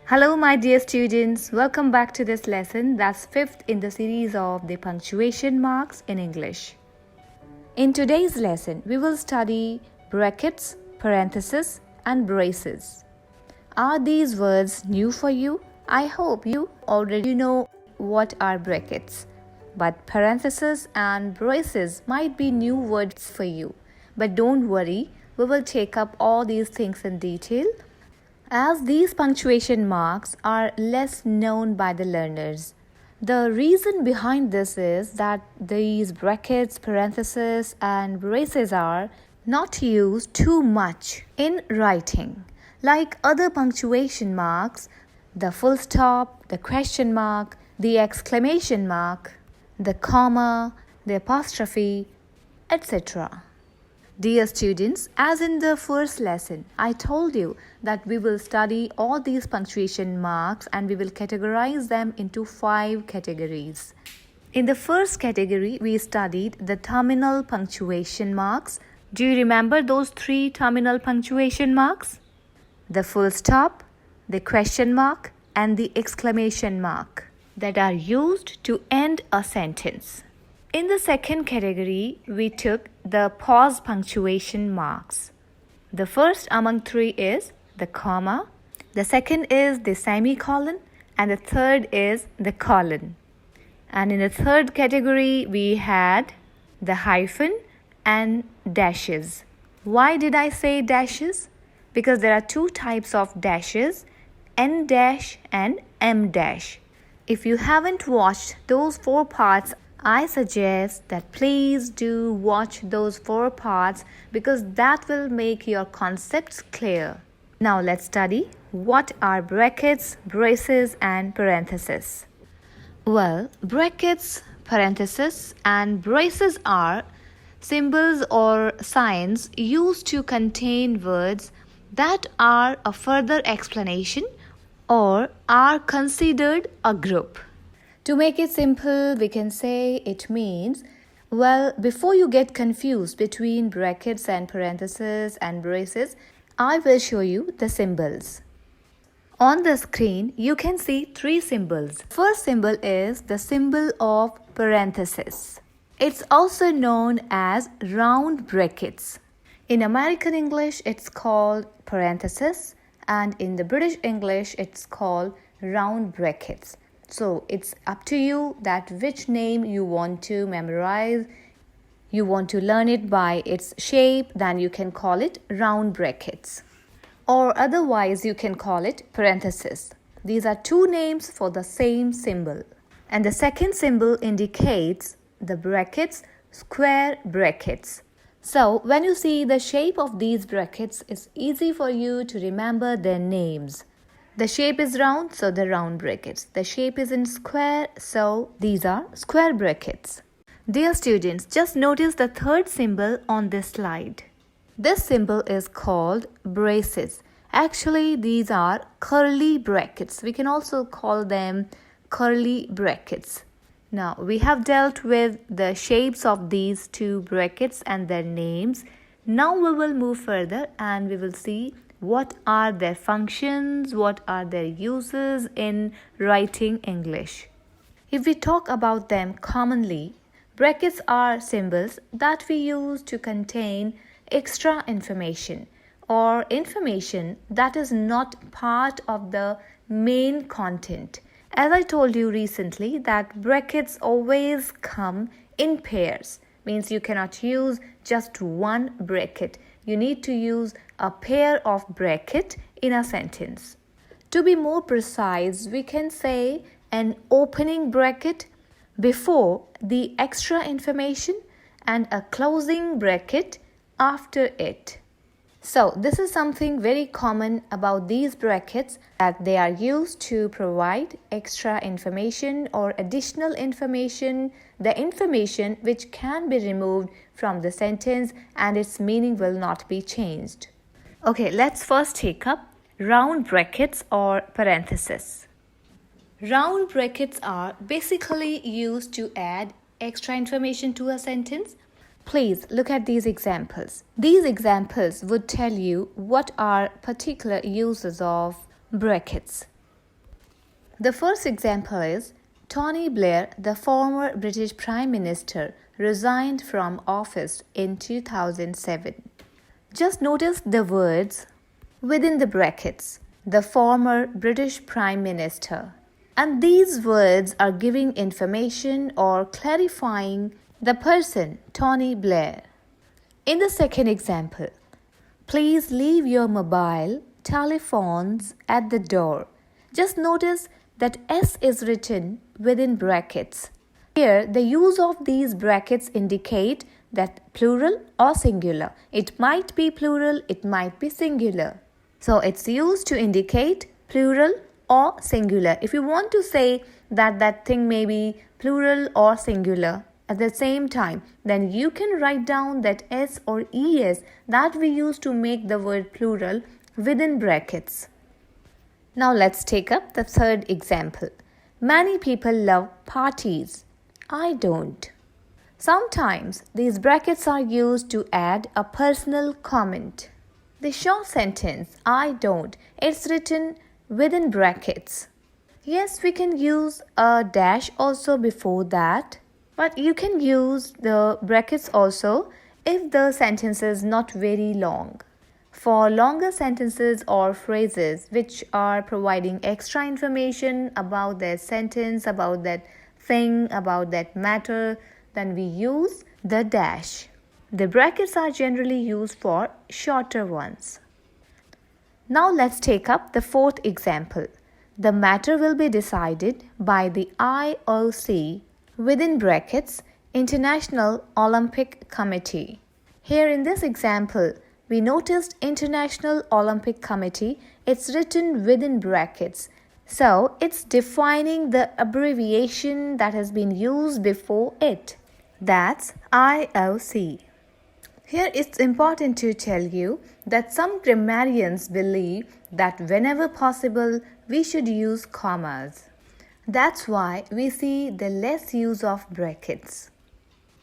Hello, my dear students. Welcome back to this lesson that's fifth in the series of the punctuation marks in English. In today's lesson, we will study brackets, parentheses, and braces. Are these words new for you? I hope you already know what are brackets, but parentheses and braces might be new words for you. But don't worry, we will take up all these things in detail, as these punctuation marks are less known by the learners. The reason behind this is that these brackets, parentheses, and braces are not used too much in writing. Like other punctuation marks, the full stop, the question mark, the exclamation mark, the comma, the apostrophe, etc. Dear students, as in the first lesson, I told you that we will study all these punctuation marks and we will categorize them into 5 categories. In the first category, we studied the terminal punctuation marks. Do you remember those 3 terminal punctuation marks? The full stop, the question mark, and the exclamation mark that are used to end a sentence. In the second category, we took the pause punctuation marks. The first among 3 is the comma, the second is the semicolon, and the third is the colon. And in the third category, we had the hyphen and dashes. Why did I say dashes? Because there are 2 types of dashes, N dash and M dash. If you haven't watched those 4 parts, I suggest that please do watch those 4 parts because that will make your concepts clear. Now let's study what are brackets, braces, and parentheses. Well, brackets, parentheses, and braces are symbols or signs used to contain words that are a further explanation or are considered a group. To make it simple, we can say it means, well, before you get confused between brackets and parentheses and braces, I will show you the symbols. On the screen, you can see 3 symbols. First symbol is the symbol of parenthesis. It's also known as round brackets. In American English, it's called parenthesis, and in the British English, it's called round brackets. So it's up to you that which name you want to memorize. You want to learn it by its shape, then you can call it round brackets. Or otherwise you can call it parenthesis. These are 2 names for the same symbol. And the second symbol indicates the brackets, square brackets. So when you see the shape of these brackets, it's easy for you to remember their names. The shape is round, so the round brackets. The shape is in square, so these are square brackets. Dear students, just notice the third symbol on this slide. This symbol is called braces. Actually, these are curly brackets. We can also call them curly brackets. Now, we have dealt with the shapes of these 2 brackets and their names. Now we will move further and we will see what are their functions, what are their uses in writing English. If we talk about them commonly, brackets are symbols that we use to contain extra information or information that is not part of the main content. As I told you recently that brackets always come in pairs, means you cannot use just one bracket. You need to use a pair of bracket in a sentence. To be more precise, we can say an opening bracket before the extra information and a closing bracket after it. So this is something very common about these brackets, that they are used to provide extra information or additional information, the information which can be removed from the sentence and its meaning will not be changed. Okay, let's first take up round brackets or parentheses. Round brackets are basically used to add extra information to a sentence. Please look at these examples. These examples would tell you what are particular uses of brackets. The first example is Tony Blair, the former British Prime Minister, resigned from office in 2007. Just notice the words within the brackets, the former British Prime Minister. And these words are giving information or clarifying the person, Tony Blair. In the second example, please leave your mobile telephones at the door. Just notice that S is written within brackets. Here, the use of these brackets indicate that plural or singular. It might be plural, it might be singular. So it's used to indicate plural or singular. If you want to say that that thing may be plural or singular at the same time, then you can write down that S or ES that we use to make the word plural within brackets. Now let's take up the third example. Many people love parties. I don't. Sometimes these brackets are used to add a personal comment. The short sentence, I don't, it's written within brackets. Yes, we can use a dash also before that, but you can use the brackets also if the sentence is not very long. For longer sentences or phrases which are providing extra information about that sentence, about that thing, about that matter, then we use the dash. The brackets are generally used for shorter ones. Now let's take up the fourth example. The matter will be decided by the IOC within brackets, International Olympic Committee. Here in this example, we noticed International Olympic Committee, it's written within brackets. So it's defining the abbreviation that has been used before it. That's IOC. Here it's important to tell you that some grammarians believe that whenever possible we should use commas. That's why we see the less use of brackets.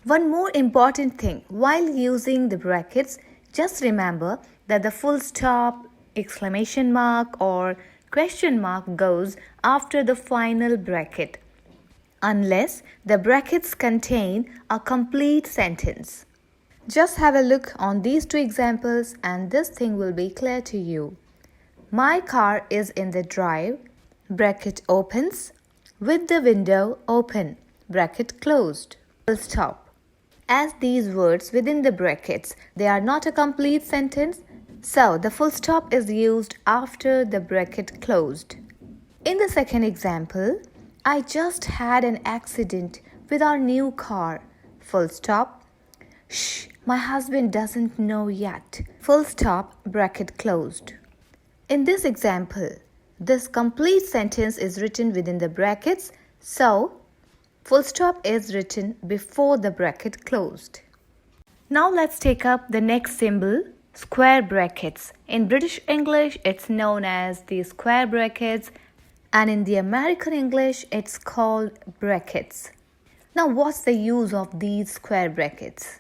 One more important thing, while using the brackets, just remember that the full stop, exclamation mark or question mark goes after the final bracket, unless the brackets contain a complete sentence. Just have a look on these two examples and this thing will be clear to you. My car is in the drive, bracket opens, with the window open, bracket closed, full stop. As these words within the brackets, they are not a complete sentence, so the full stop is used after the bracket closed. In the second example, I just had an accident with our new car, full stop. Shh, my husband doesn't know yet, full stop, bracket closed. In this example, this complete sentence is written within the brackets, so full stop is written before the bracket closed. Now let's take up the next symbol, square brackets. In British English, it's known as the square brackets, and in the American English, it's called brackets. Now what's the use of these square brackets?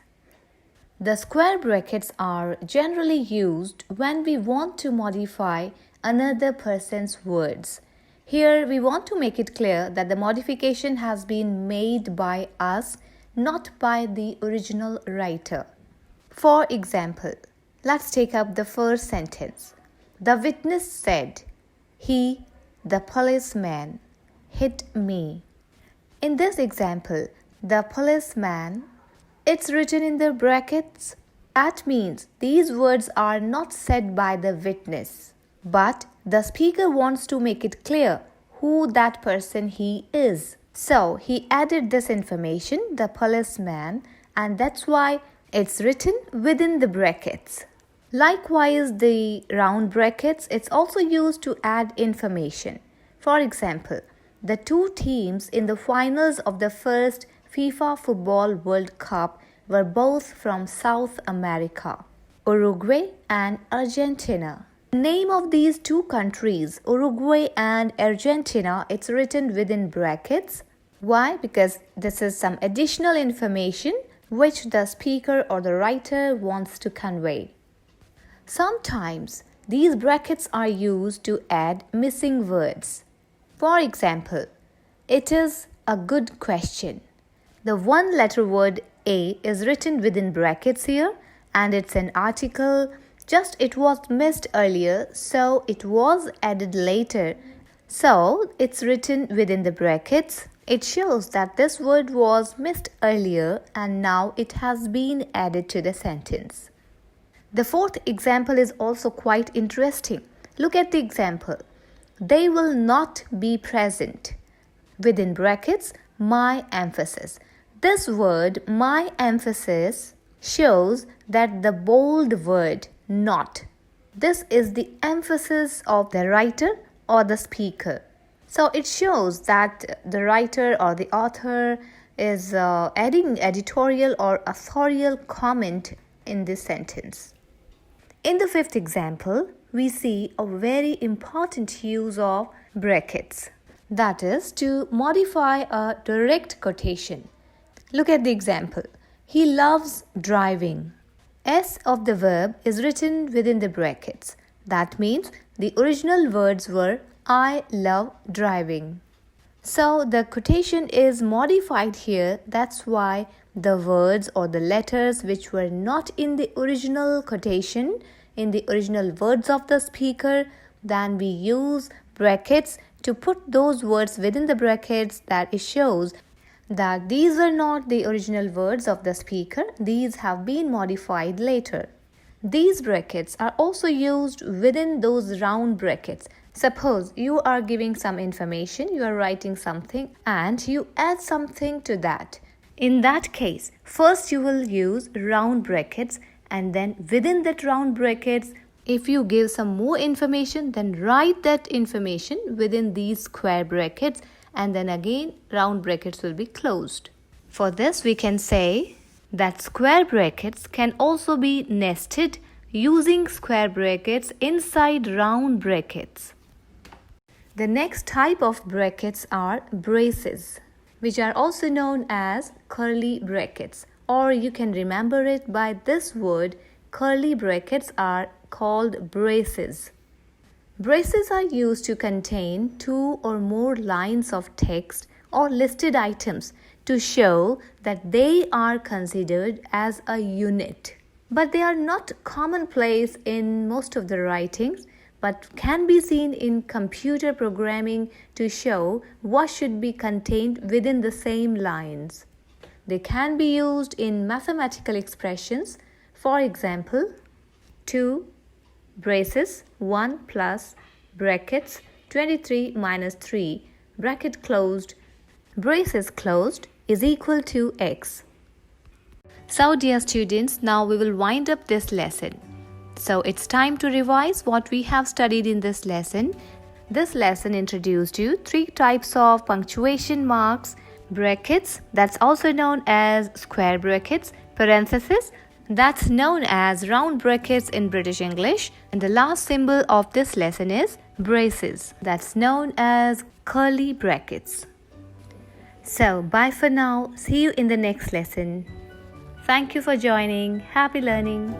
The square brackets are generally used when we want to modify another person's words. Here we want to make it clear that the modification has been made by us, not by the original writer. For example, let's take up the first sentence. The witness said, he, the policeman, hit me. In this example, the policeman, it's written in the brackets. That means these words are not said by the witness, but the speaker wants to make it clear who that person he is. So he added this information, the policeman, and that's why it's written within the brackets. Likewise, the round brackets, it's also used to add information. For example, the two teams in the finals of the first FIFA Football World Cup were both from South America, Uruguay and Argentina. The name of these two countries, Uruguay and Argentina, it's written within brackets. Why? Because this is some additional information which the speaker or the writer wants to convey. Sometimes these brackets are used to add missing words. For example, it is a good question. The one-letter word A is written within brackets here, and it's an article. Just it was missed earlier, so it was added later. So it's written within the brackets. It shows that this word was missed earlier and now it has been added to the sentence. The fourth example is also quite interesting. Look at the example. They will not be present. Within brackets, my emphasis. This word, my emphasis, shows that the bold word, not. This is the emphasis of the writer or the speaker. So it shows that the writer or the author is adding editorial or authorial comment in this sentence. In the fifth example, we see a very important use of brackets. That is to modify a direct quotation. Look at the example. He loves driving. S of the verb is written within the brackets. That means the original words were I love driving. So the quotation is modified here. That's why the words or the letters which were not in the original quotation, in the original words of the speaker, then we use brackets to put those words within the brackets. That it shows that these were not the original words of the speaker. These have been modified later. These brackets are also used within those round brackets. Suppose you are giving some information, you are writing something and you add something to that. In that case, first you will use round brackets and then within that round brackets, if you give some more information, then write that information within these square brackets and then again round brackets will be closed. For this we can say that square brackets can also be nested using square brackets inside round brackets. The next type of brackets are braces, which are also known as curly brackets, or you can remember it by this word. Curly brackets are called braces. Braces are used to contain two or more lines of text or listed items to show that they are considered as a unit. But they are not commonplace in most of the writings, but can be seen in computer programming to show what should be contained within the same lines. They can be used in mathematical expressions. For example, 2 braces 1 plus brackets 23 minus 3 bracket closed braces closed is equal to x. So dear students, now we will wind up this lesson. So it's time to revise what we have studied in this lesson. This lesson introduced you 3 types of punctuation marks: brackets, that's also known as square brackets; parentheses, that's known as round brackets in British English; and the last symbol of this lesson is braces, that's known as curly brackets. So bye for now. See you in the next lesson. Thank you for joining. Happy learning.